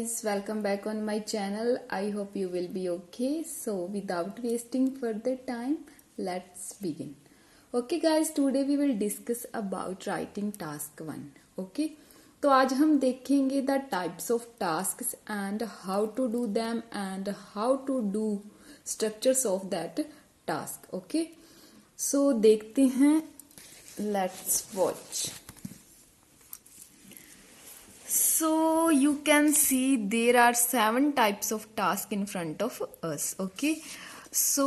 guys, welcome back on my channel. I hope you will be okay. So without wasting further time, let's begin. Okay guys, today we will discuss about writing task 1. Okay, तो आज हम देखेंगे the types of tasks and how to do them and how to do structures of that task. Okay, so देखते हैं, let's watch. So you can see there are 7 types of tasks in front of us. Okay, so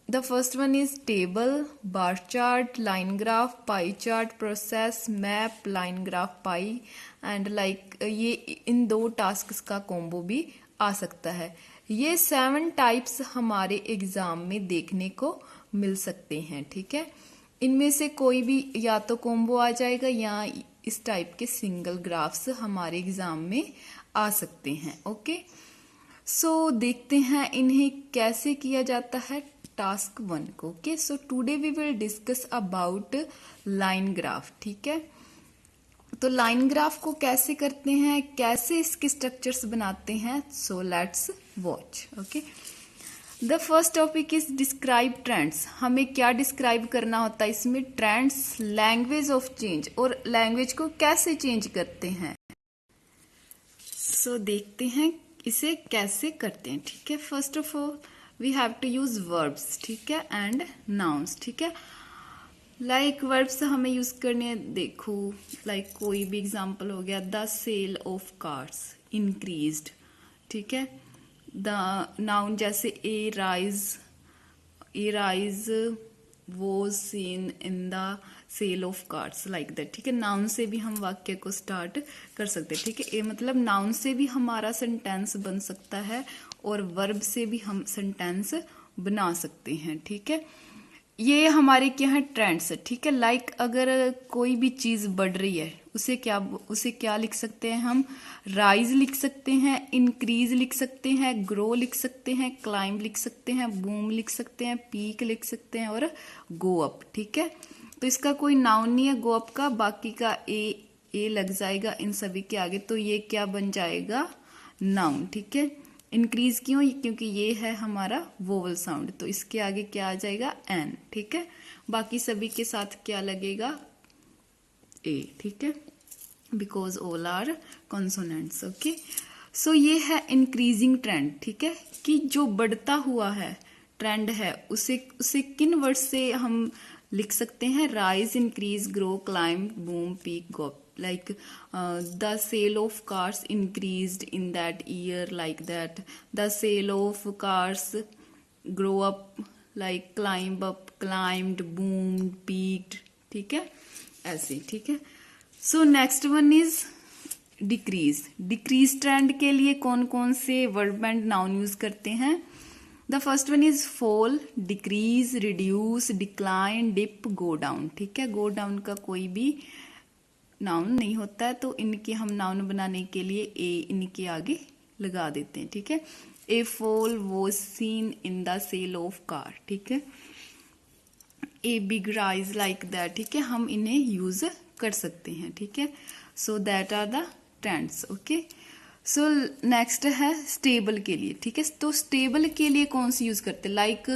the first one is table, bar chart, line graph, pie chart, process, map, line graph, pie and like ये इन 2 task का combo भी आ सकता है. ये 7 types हमारे exam में देखने को मिल सकते हैं. ठीक है, इनमें से कोई भी या तो कॉम्बो आ जाएगा या इस टाइप के सिंगल ग्राफ्स हमारे एग्जाम में आ सकते हैं. ओके, सो देखते हैं इन्हें कैसे किया जाता है टास्क 1 को. Okay, so today we will discuss about line graph. ठीक है, तो लाइन ग्राफ को कैसे करते हैं, कैसे इसके स्ट्रक्चर्स बनाते हैं, so let's watch. Okay, the first topic is describe trends. हमें क्या डिस्क्राइब करना होता है इसमें, ट्रेंड्स, लैंग्वेज ऑफ चेंज और लैंग्वेज को कैसे चेंज करते हैं. सो देखते हैं इसे कैसे करते हैं. ठीक है, first of all we have to use verbs. ठीक है, एंड नाउन्स. ठीक है, लाइक वर्ब्स हमें यूज करने हैं. देखो लाइक कोई भी एग्जांपल हो गया, the sale of cars increased. ठीक है, द नाउन जैसे a rise was seen in the sale of cars, like that. ठीक है, नाउन से भी हम वाक्य को स्टार्ट कर सकते हैं. ठीक है, ए मतलब नाउन से भी हमारा सेंटेंस बन सकता है और वर्ब से भी हम सेंटेंस बना सकते हैं. ठीक है, ये हमारे क्या है, ट्रेंड्स. ठीक है, लाइक अगर कोई भी चीज बढ़ रही है उसे क्या लिख सकते हैं हम, राइज लिख सकते हैं, इंक्रीज लिख सकते हैं, ग्रो लिख सकते हैं, क्लाइंब लिख सकते हैं, बूम लिख सकते हैं, पीक लिख सकते हैं और गो अप. ठीक है, तो इसका कोई नाउन नहीं है गो अप का, बाकी का ए लग जाएगा इन सभी के आगे, तो ये क्या बन जाएगा, नाउन. ठीक है, इंक्रीज क्यों, क्योंकि ये है हमारा वोवल साउंड, तो इसके आगे क्या आ जाएगा, एन. ठीक है, बाकी सभी के साथ क्या लगेगा, ए. ठीक है, because all are consonants. Okay, so ये है इंक्रीजिंग ट्रेंड. ठीक है, कि जो बढ़ता हुआ है ट्रेंड है उसे किन वर्ड से हम लिख सकते हैं, rise, increase, grow, climb, boom, peak, go. Like the sale of cars increased in that year, like that. The sale of cars grow up, like climb up, climbed, boomed, peaked. ठीक है, ऐसे. ठीक है, सो next one is decrease. Decrease trend के लिए कौन कौन से वर्ब एंड नाउन यूज करते हैं. The first one is fall, decrease, reduce, decline, dip, go down. ठीक है, गो डाउन का कोई भी नाउन नहीं होता है, तो इनके हम नाउन बनाने के लिए ए इनके आगे लगा देते हैं. ठीक है, a fall was seen in the sale of car. ठीक है, a big rise, like that. ठीक है, हम इन्हें यूज कर सकते हैं. ठीक है, so that are the trends. Okay, so next है स्टेबल के लिए. ठीक है, तो स्टेबल के लिए कौन सी यूज करते हैं, लाइक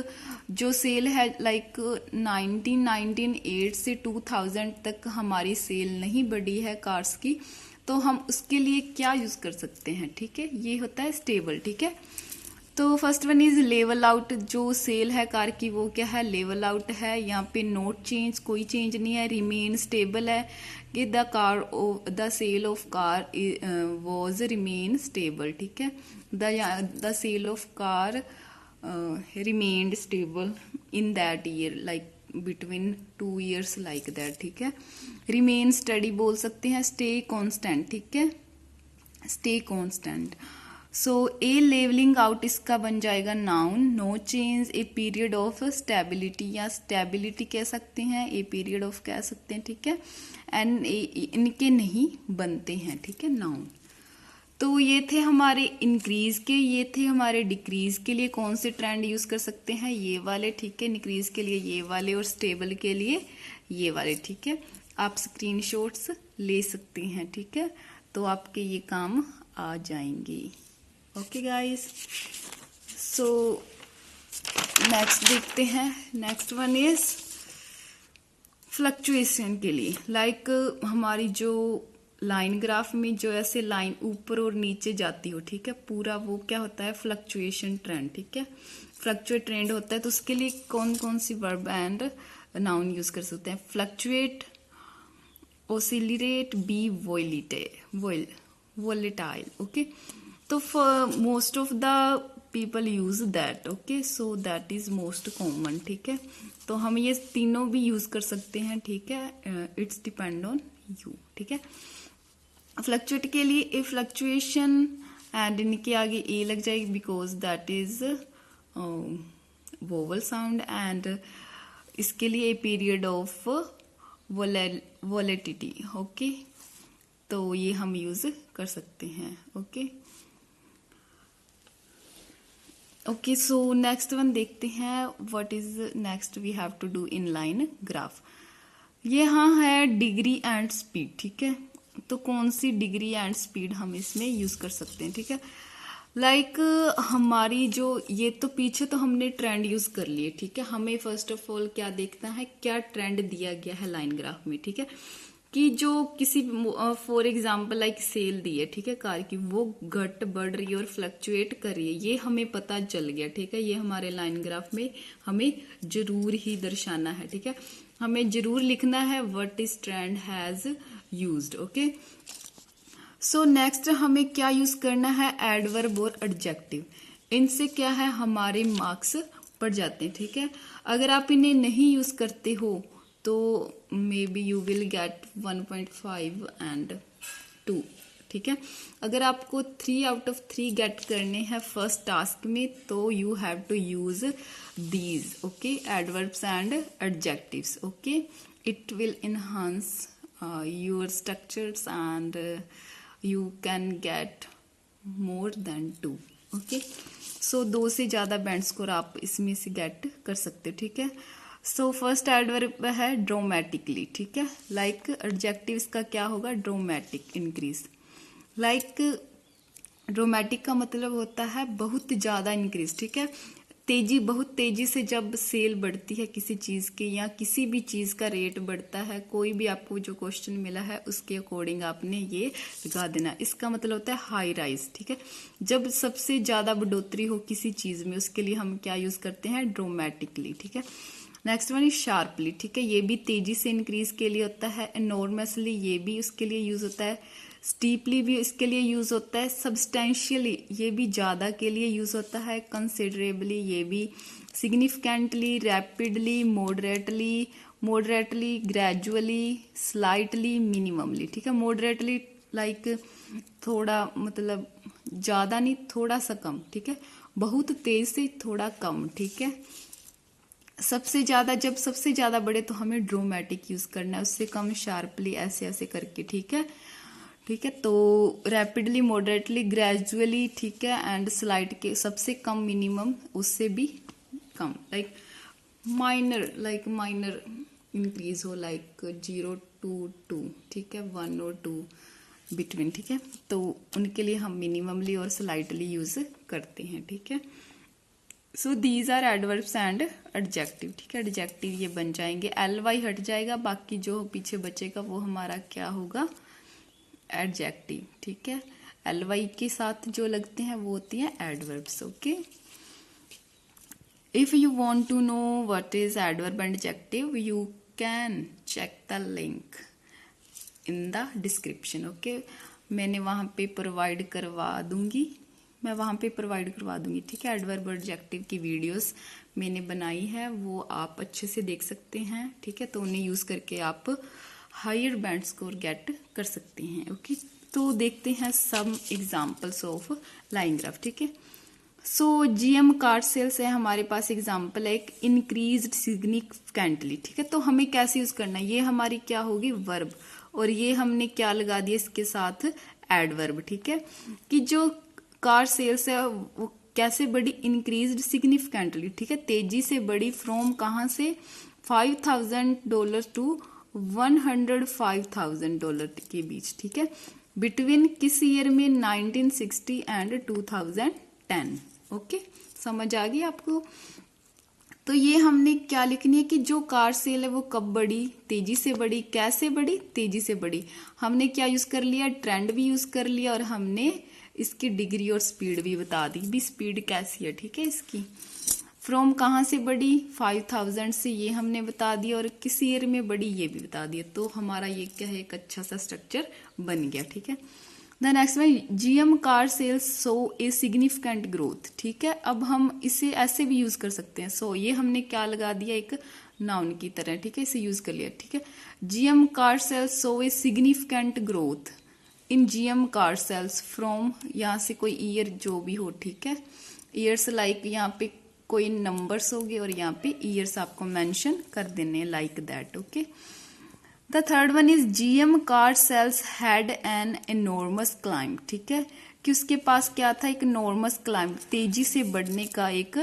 जो सेल है, लाइक 1998 से 2000 तक हमारी सेल नहीं बढ़ी है कार्स की, तो हम उसके लिए क्या यूज कर सकते हैं. ठीक है, ये होता है स्टेबल. ठीक है, तो first one is level out. जो सेल है कार की वो क्या है, लेवल आउट है. यहाँ पे नोट चेंज, कोई चेंज नहीं है. रिमेन स्टेबल है कि the sale of car was remain stable. ठीक है, the sale of car remained stable in that year, like between 2 years, like that. ठीक है, रिमेन स्टडी बोल सकते हैं, स्टे कॉन्स्टेंट. ठीक है, stay constant. So a levelling out इसका बन जाएगा noun. No change, a period of stability, या स्टेबिलिटी कह सकते हैं, ए पीरियड ऑफ कह सकते हैं. ठीक है, एंड इनके नहीं बनते हैं. ठीक है, नाउन. तो ये थे हमारे इंक्रीज के, ये थे हमारे डिक्रीज के लिए कौन से ट्रेंड यूज कर सकते हैं, ये वाले. ठीक है, इंक्रीज के लिए ये वाले और स्टेबल के लिए ये वाले. ठीक है, आप स्क्रीनशॉट्स ले सकते हैं. ठीक है, तो आपके ये काम आ जाएंगे। ओके गाइस, सो नेक्स्ट देखते हैं। नेक्स्ट वन इज फ्लक्चुएशन के लिए, लाइक हमारी जो लाइन ग्राफ में जो ऐसे लाइन ऊपर और नीचे जाती हो, ठीक है, पूरा वो क्या होता है, फ्लक्चुएशन ट्रेंड, ठीक है, फ्लक्चुएट ट्रेंड होता है। तो उसके लिए कौन कौन सी वर्ब एंड नाउन यूज कर सकते हैं? Fluctuate, oscillate, be volatile. Okay, तो for most of the people use that. Okay, so that is most common, ठीक है। तो हम ये तीनों भी यूज कर सकते हैं, ठीक है, इट्स डिपेंड ऑन यू, ठीक है। फ्लक्चुएट के लिए ए फ्लक्चुएशन एंड इनके आगे ए लग जाएगी because that is vowel sound, and इसके लिए a period of volatility. Okay, तो ये हम यूज कर सकते हैं। Okay okay, so next one देखते हैं, what is next we have to do in line graph. ये हाँ है डिग्री एंड स्पीड, ठीक है। तो कौन सी डिग्री एंड स्पीड हम इसमें यूज कर सकते हैं, ठीक है। लाइक हमारी जो ये तो पीछे तो हमने ट्रेंड यूज कर लिए, ठीक है। हमें फर्स्ट ऑफ ऑल क्या देखना है, क्या ट्रेंड दिया गया है लाइन ग्राफ में, ठीक है, कि जो किसी फॉर एग्जाम्पल लाइक सेल दी है, ठीक है, कार की, वो घट बढ़ रही है और फ्लक्चुएट कर रही है, ये हमें पता चल गया, ठीक है। ये हमारे लाइन ग्राफ में हमें जरूर ही दर्शाना है, ठीक है। हमें जरूर लिखना है what is trend has used. Okay, so next हमें क्या यूज करना है, एडवर्ब और एडजेक्टिव। इनसे क्या है, हमारे मार्क्स बढ़ जाते हैं, ठीक है। अगर आप इन्हें नहीं यूज करते हो तो may be you will get 1.5 and 2, ठीक है। अगर आपको 3 आउट ऑफ 3 गेट करने हैं फर्स्ट टास्क में, तो you have to use these, okay, adverbs and adjectives. Okay, it will enhance your structures and you can get more than 2। Okay, सो 2 से ज्यादा बैंड स्कोर आप इसमें से गेट कर सकते हो, ठीक है। सो फर्स्ट एडवर्ब है ड्रामेटिकली, ठीक है। लाइक एडजेक्टिव का क्या होगा, ड्रामेटिक, इंक्रीज। लाइक ड्रामेटिक का मतलब होता है बहुत ज्यादा इंक्रीज, ठीक है। तेजी, बहुत तेजी से जब सेल बढ़ती है किसी चीज की या किसी भी चीज का रेट बढ़ता है, कोई भी आपको जो क्वेश्चन मिला है उसके अकॉर्डिंग आपने ये लगा देना। इसका मतलब होता है हाई राइज, ठीक है। जब सबसे ज्यादा बढ़ोतरी हो किसी चीज में, उसके लिए हम क्या यूज करते हैं, ड्रामेटिकली, ठीक है। नेक्स्ट वन इज शार्पली, ठीक है। ये भी तेजी से इंक्रीज के लिए होता है। एनॉर्मसली, ये भी उसके लिए यूज होता है। स्टीपली भी इसके लिए यूज होता है। सब्सटेंशियली, ये भी ज्यादा के लिए यूज होता है। कंसिडरेबली, ये भी। Significantly, rapidly, moderately, gradually, slightly, minimally, ठीक है। मॉडरेटली लाइक थोड़ा, मतलब ज्यादा नहीं, थोड़ा सा कम, ठीक है। बहुत तेज से थोड़ा कम, ठीक है। सबसे ज्यादा, जब सबसे ज्यादा बढ़े तो हमें ड्रामेटिक यूज करना है, उससे कम शार्पली, ऐसे ऐसे करके, ठीक है, ठीक है। तो रैपिडली, मॉडरेटली, ग्रेजुअली, ठीक है, एंड स्लाइट के सबसे कम, मिनिमम उससे भी कम, लाइक माइनर इंक्रीज हो, लाइक 0 to 2, ठीक है, 1 और 2 बिटवीन, ठीक है। तो उनके लिए हम मिनिममली और स्लाइटली यूज करते हैं, ठीक है। So these are adverbs and adjective, ठीक है। एडजेक्टिव ये बन जाएंगे, ly हट जाएगा, बाकी जो पीछे बचेगा वो हमारा क्या होगा, एडजेक्टिव, ठीक है। ly के साथ जो लगते हैं वो होती हैं adverbs. Okay, if you want to know what is adverb and adjective, you can check the link in the description. Okay, मैंने वहां पे प्रोवाइड करवा दूंगी, ठीक है। एडवर्ब और एडजेक्टिव की वीडियोस मैंने बनाई है, वो आप अच्छे से देख सकते हैं, ठीक है। तो उन्हें यूज करके आप हायर बैंड स्कोर गेट कर सकते हैं। ओके, तो देखते हैं some examples of line graph, ठीक है। सो जीएम कार्ड सेल्स है हमारे पास, एग्जांपल है एक इंक्रीज्ड सिग्निफिकेंटली, ठीक है। तो हमें कैसे यूज करना है, ये हमारी क्या होगी, वर्ब, और ये हमने क्या लगा दिया इसके साथ, एडवर्ब, ठीक है। कि जो कार सेल्स है वो कैसे बढ़ी, इंक्रीज्ड सिग्निफिकेंटली, ठीक है, तेजी से बढ़ी। फ्रॉम कहां से, $5,000 to $105,000 के बीच, ठीक है। बिटवीन किस ईयर में, 1960 एंड 2010। ओके, समझ आ गई आपको। तो ये हमने क्या लिखनी है कि जो कार सेल है वो कब बढ़ी, तेजी से बढ़ी, कैसे बढ़ी, तेजी से बढ़ी। हमने क्या यूज कर लिया, ट्रेंड भी यूज कर लिया और हमने इसकी डिग्री और स्पीड भी बता दी, भी स्पीड कैसी है, ठीक है इसकी। फ्रॉम कहाँ से बढ़ी, 5000 से, ये हमने बता दिया, और किस ईयर में बढ़ी ये भी बता दिया। तो हमारा ये क्या है, एक अच्छा सा स्ट्रक्चर बन गया, ठीक है। द नेक्स्ट में GM car sales so a significant growth, ठीक है। अब हम इसे ऐसे भी यूज कर सकते हैं, सो ये हमने क्या लगा दिया, एक नाउन की तरह, ठीक है, इसे यूज कर लिया, ठीक है। GM car sales so a significant growth in GM car sales from, यहाँ से कोई ईयर जो भी हो, ठीक है, ईयर्स लाइक यहाँ पे कोई नंबर्स होंगे और यहाँ पे ईयर्स आपको मेंशन कर देने, like that. Okay, the third one is GM car sales had an enormous climb, ठीक है, कि उसके पास क्या था, एक एनॉर्मस क्लाइंब, तेजी से बढ़ने का एक,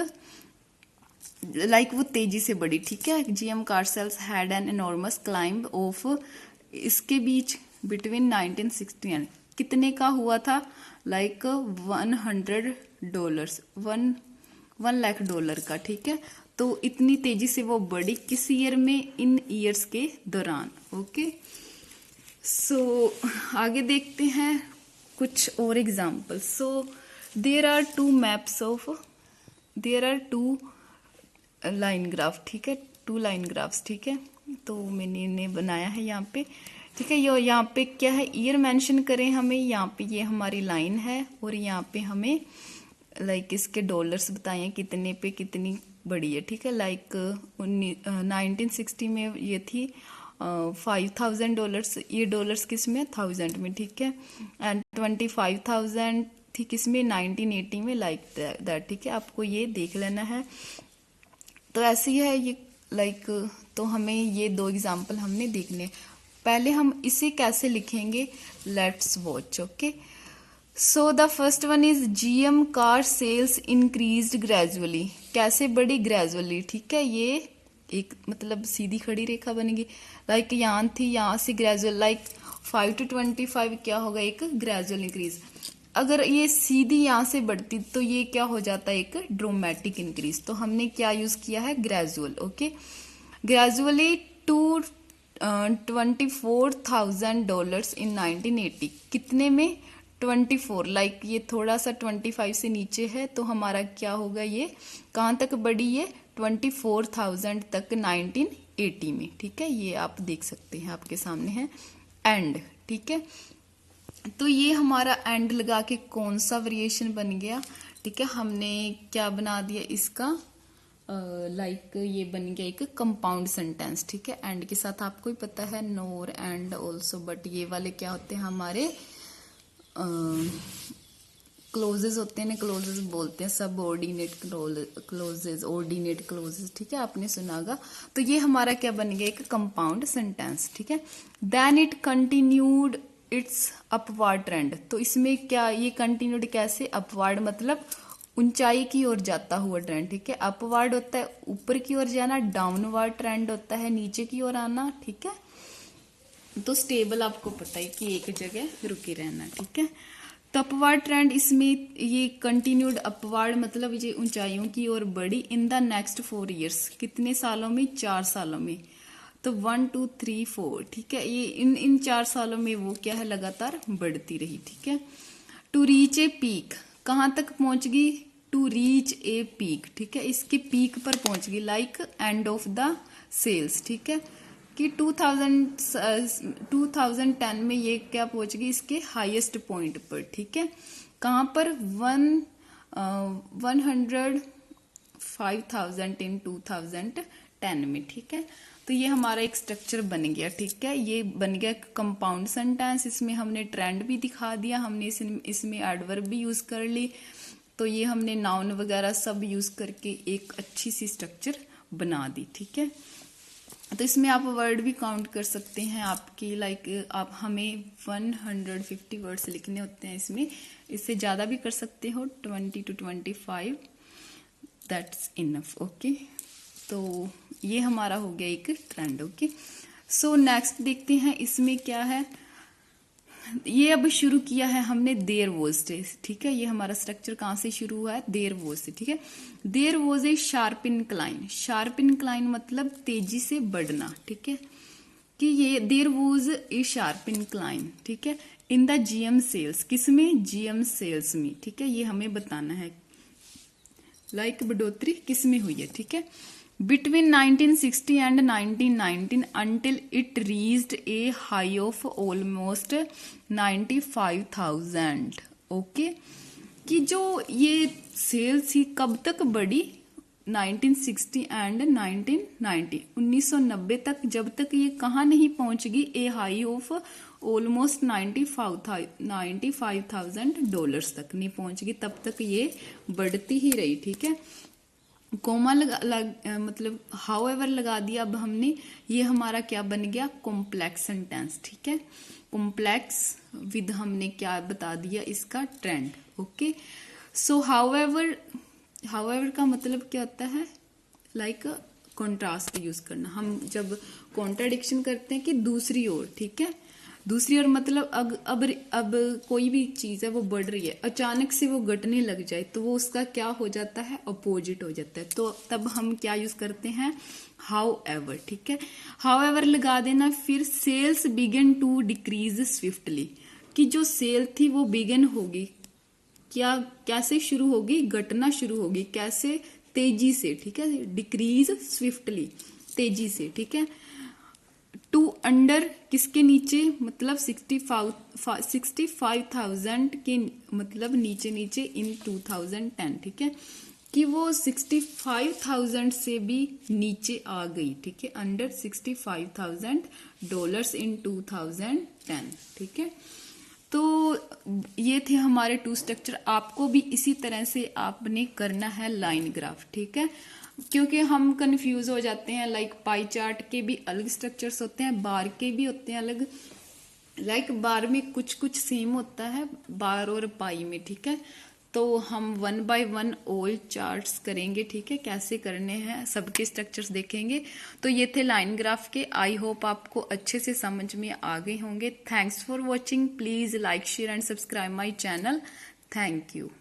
लाइक वो तेजी से बढ़ी, ठीक है। GM car sales had an enormous climb of, इसके बीच बिटवीन 1960 एंड कितने का हुआ था, लाइक $100, 1 लाख डॉलर का, ठीक है। तो इतनी तेजी से वो बढ़ी किस ईयर में, इन ईयर्स के दौरान। ओके, सो आगे देखते हैं कुछ और एग्जाम्पल। So there are two line graph, ठीक है, 2 लाइन ग्राफ्स, ठीक है। तो मैंने इन्हें बनाया है यहाँ पे, ठीक है। ये यहाँ पे क्या है, ईयर मेंशन करें हमें, यहाँ पे ये हमारी लाइन है और यहाँ पे हमें लाइक इसके डॉलर्स बताए कितने पे कितनी बड़ी है, ठीक है। लाइक 1960 में ये थी $5000, ये डॉलर्स किस में, 1000 में, ठीक है। एंड 25,000 थी किस में, 1980 में, लाइक दैट, ठीक है। आपको ये देख लेना है। तो ऐसे ही है ये, लाइक तो हमें ये 2 एग्जाम्पल हमने देखने। पहले हम इसे कैसे लिखेंगे, let's watch. Okay, so the first one is GM car sales increased gradually, कैसे बढ़ी, ग्रेजुअली, ठीक है। ये एक मतलब सीधी खड़ी रेखा बनेगी, लाइक यहाँ थी, यहाँ से ग्रेजुअल, लाइक 5 to 25 क्या होगा, एक ग्रेजुअल इंक्रीज। अगर ये सीधी यहाँ से बढ़ती तो ये क्या हो जाता है, एक ड्रोमेटिक इंक्रीज। तो हमने क्या यूज किया है, ग्रेजुअल। ओके, ग्रेजुअली टू $24,000 इन 1980, कितने में, 24, लाइक ये थोड़ा सा 25 से नीचे है, तो हमारा क्या होगा, ये कहाँ तक बढ़ी है, 24,000 तक 1980 में, ठीक है। ये आप देख सकते हैं, आपके सामने है एंड, ठीक है। तो ये हमारा एंड लगा के कौन सा वेरिएशन बन गया, ठीक है। हमने क्या बना दिया इसका, लाइक ये बन गया एक कंपाउंड सेंटेंस, ठीक है। एंड के साथ आपको ही पता है, नोर एंड ऑल्सो, बट ये वाले क्या होते हैं, हमारे क्लोजेस होते हैं, क्लोजेस बोलते हैं, सब ऑर्डिनेट क्लोजेस, ऑर्डिनेट क्लोजेस, ठीक है, आपने सुना होगा। तो ये हमारा क्या बन गया, एक कंपाउंड सेंटेंस, ठीक है। Then it continued its upward trend, तो इसमें क्या, ये कंटिन्यूड कैसे, अपवर्ड मतलब ऊंचाई की ओर जाता हुआ ट्रेंड, ठीक है। अपवर्ड होता है ऊपर की ओर जाना, डाउनवर्ड ट्रेंड होता है नीचे की ओर आना, ठीक है। तो स्टेबल आपको पता है कि एक जगह रुके रहना, ठीक है। तो अपवर्ड ट्रेंड, इसमें ये कंटिन्यूड अपवर्ड मतलब ये ऊंचाइयों की ओर बढ़ी इन द नेक्स्ट 4 ईयर्स, कितने सालों में, 4 सालों में। तो 1 2 3 4, ठीक है, ये इन 4 सालों में वो क्या है, लगातार बढ़ती रही, ठीक है। टू रीच ए पीक, कहाँ तक पहुंच गई, टू रीच ए पीक, ठीक है, इसके पीक पर पहुंच गई, like end of the sales, ठीक है, कि 2010 में ये क्या पहुंच गई, इसके हाईएस्ट पॉइंट पर, ठीक है। कहाँ पर, 105,000 इन 2010 में, ठीक है। तो ये हमारा एक स्ट्रक्चर बन गया, ठीक है। ये बन गया कंपाउंड सेंटेंस, इसमें हमने ट्रेंड भी दिखा दिया, हमने इसमें एडवर्ब भी यूज कर ली। तो ये हमने नाउन वगैरह सब यूज करके एक अच्छी सी स्ट्रक्चर बना दी, ठीक है। तो इसमें आप वर्ड भी काउंट कर सकते हैं आपकी, लाइक आप हमें 150 वर्ड्स लिखने होते हैं इसमें, इससे ज्यादा भी कर सकते हो, 20 to 25, दैट्स इनफ। ओके, तो ये हमारा हो गया एक ट्रेंड। ओके, सो नेक्स्ट देखते हैं इसमें क्या है, ये अब शुरू किया है हमने देयर वॉज से, ठीक है। ये हमारा स्ट्रक्चर कहाँ से शुरू हुआ है, देयर वॉज से, ठीक है। There was a sharp incline, sharp incline मतलब तेजी से बढ़ना, ठीक है। कि ये there was a sharp incline, ठीक है, इन द जीएम सेल्स, किसमें, जीएम सेल्स में, ठीक है। ये हमें बताना है लाइक बढ़ोतरी किसमें हुई है, ठीक है। Between 1960 and 1919 until it reached a high of almost 95,000, okay. कि जो ये सेल्स थी कब तक बढ़ी, 1960 एंड 1990, 1990 तक, जब तक ये कहाँ नहीं पहुंच गई, ए हाई ऑफ ऑलमोस्ट 95,000 डॉलर्स तक नहीं पहुंच गई, तब तक ये बढ़ती ही रही, ठीक है। कोमा मतलब हाउएवर लगा दिया अब हमने, ये हमारा क्या बन गया, कॉम्प्लेक्स सेंटेंस, ठीक है। कॉम्प्लेक्स विद हमने क्या बता दिया, इसका ट्रेंड, ओके। सो हाउएवर, हाउएवर का मतलब क्या होता है, लाइक कॉन्ट्रास्ट यूज करना। हम जब कॉन्ट्राडिक्शन करते हैं कि दूसरी ओर, ठीक है, दूसरी ओर मतलब अब कोई भी चीज है वो बढ़ रही है, अचानक से वो घटने लग जाए तो वो उसका क्या हो जाता है, अपोजिट हो जाता है। तो तब हम क्या यूज करते हैं, हाउ एवर, ठीक है। हाउ एवर लगा देना, फिर sales began to decrease swiftly, कि जो सेल थी वो बिगन होगी, क्या कैसे शुरू होगी, घटना शुरू होगी, कैसे, तेजी से, ठीक है। डिक्रीज स्विफ्टली, तेजी से, ठीक है। टू अंडर, किसके नीचे, मतलब 65,000 के मतलब नीचे नीचे इन 2010, ठीक है। कि वो 65,000 से भी नीचे आ गई, ठीक है, अंडर 65,000 डॉलर्स इन 2010, ठीक है। तो ये थे हमारे 2 स्ट्रक्चर। आपको भी इसी तरह से आपने करना है लाइन ग्राफ, ठीक है, क्योंकि हम कंफ्यूज हो जाते हैं। लाइक पाई चार्ट के भी अलग स्ट्रक्चर्स होते हैं, बार के भी होते हैं अलग। लाइक बार में कुछ कुछ सेम होता है, बार और पाई में, ठीक है। तो हम 1 बाय 1 ऑल चार्ट्स करेंगे, ठीक है, कैसे करने हैं सबके स्ट्रक्चर्स देखेंगे। तो ये थे लाइन ग्राफ के। आई होप आपको अच्छे से समझ में आ गए होंगे। Thanks for watching. Please like, share and subscribe my channel. Thank you.